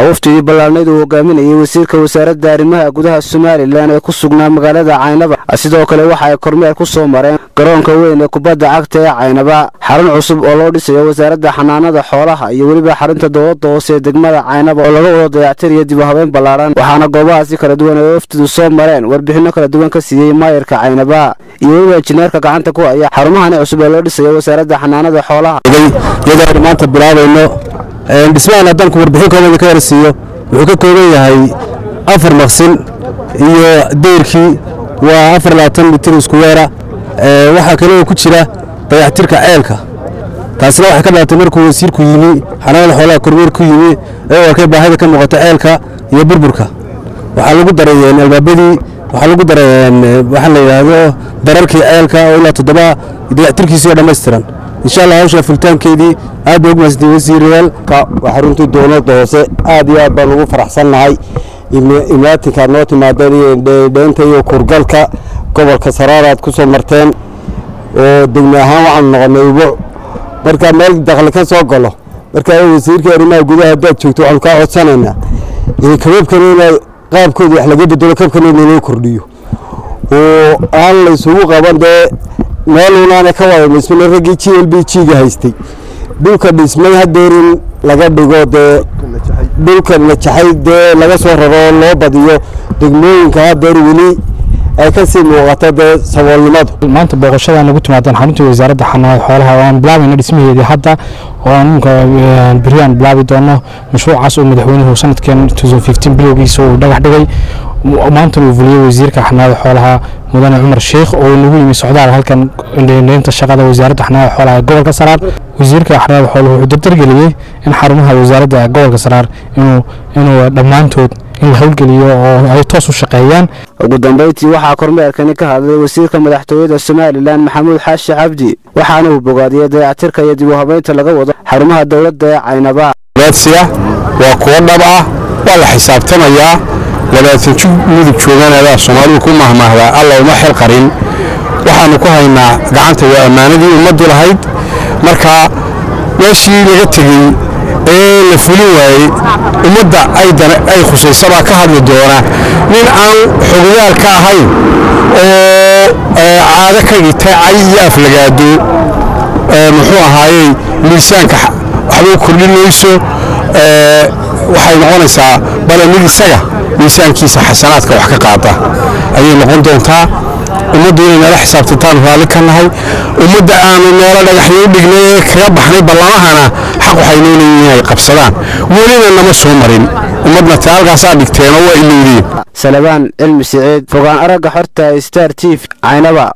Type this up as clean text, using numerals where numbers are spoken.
waftigii ballaarnayd uu hogaaminayay wasiirka wasaaradda arrimaha gudaha Soomaaliland ee ku sugnaa magaalada Caynaba sidoo kale waxa ay kormeer ku soo mareen garoonka weyn ee kubadda cagta ee Caynaba xarun cusub oo loo dhisayo wasaaradda xanaanada xoolaha iyo waliba xarunta dowladda hoose ee degmada Caynaba oo laga wado dayactir iyo dib u habeyn ballaaran waxaana goobahaasi kala duwan ee waftidu soo mareen warbixino kala duwan ka siiyay maayarka Caynaba iyo injineerka gacanta ku haya xarumahan cusub ee loo dhisayo wasaaradda xanaanada xoolaha iyadoo maanta bilaabayno dhismahan hadanku warbixin kooban ka warsiiyo wuxuu ka kooban yahay 4 maqsin iyo deyrkii waa 4 mitir isku weera waxa kale oo ku jira dayactirka ceelka taasina waxa ka dhaatay markuu wasiirku yimi xanaanada xoolaha kormeer ku yimi ee warkay baahida ka muuqata ceelka iyo burburka waxa lagu dareeyay albaabadii waxa lagu dareeyay waxa la yiraahdo dararkii ceelka oo ilaa 7 dayactirkiisa dhameystiran insha Allah hawsha fultaankeedii aad ugu mas'uul wasiirada waxa runtii dowladda hoose aad iyo aad baan ugu faraxsanahay imaatinka noo timaadeen deynta iyo kurgalka gobolka Saraaraad ku soo marteen oo degmo ahaan waxaan noqonay marka meel dakhli ka soo galo marka wasiirka arrimaha gudaha dad joogto waxaan ka codsanaynaa in kababkana qaabkooda wax laga bedelo kabkana loo kordhiyo oo aan la isugu qaban meeluna ka wada dhismay ragii GLBG-ga haystay dhulka dhismay hadeerin laga dhigo dhulka la jaxay laga soo raro loo badiyo degmooyinka hadeer wili ay ka sii muuqata saboolnimadu maanta booqashada nagu timaadeen xarunta wasaaradda xanaanada xoolaha waan bilaabayna dhismaheedii hadda oo ninka Brian bilaabi doono mashruucaas oo madaxweynuhu sanadkan 2015 bilowgiisa uu dhagax dhigay maanta uu fuliyay wasiirka xanaanada xoolaha mudane Cumar Sheekh oo nagu yimi socdaal halkan inta shaqada wasaaradda xanaanada xoolaha gobolka Saraar wasiirka xanaanada xoolaha wuxuu dardargeliyay in xarumaha wasaaradda gobolka Saraar inuu dhamaantood in la hawlgeliyo oo ay toos u shaqeeyaan ugu dambeyntii waxa kormeerkani ka hadlay wasiirka madaxtooyada Soomaaliland Maxamuud Xaashi Cabdi waxaana uu bogaadiyay dayactirka iyo dib u habeynta laga wado xarumaha dawladda ee Caynaba waa kuwa dhab ah waa la xisaabtamayaa labaatan mudug jooganada Soomaalidu ku mahmaahda Allah uma xil qarin waxaanu ku haynaa gacanta waa amaanadii ummaddu lahayd marka meeshii laga tagay la fulin waayay ummadda ay khuseysaba ka hadli doona nin aan xogayaal ka ahayn oo caado ka dhigtay ay iyo aflagaado muxuu ahaayay miisaanka waxba kordhinayso waxay noqonaysaa balanid isaga miisaankiisa xasanaadka wax ka qaata ayay noqon doontaa ummaddu inay nala xisaabtantaan raali ka nahay ummadda aanu meelo dhagaxyo u dhignay kaga baxnay ballamahana xaq waxay leeyihiin inay qabsadaan welina nama soo marin ummadna taalkaas dhigteen oo waa ilowdeen Salabaan Cilmi Saciid fogaan aragga xorta Star TV Caynaba.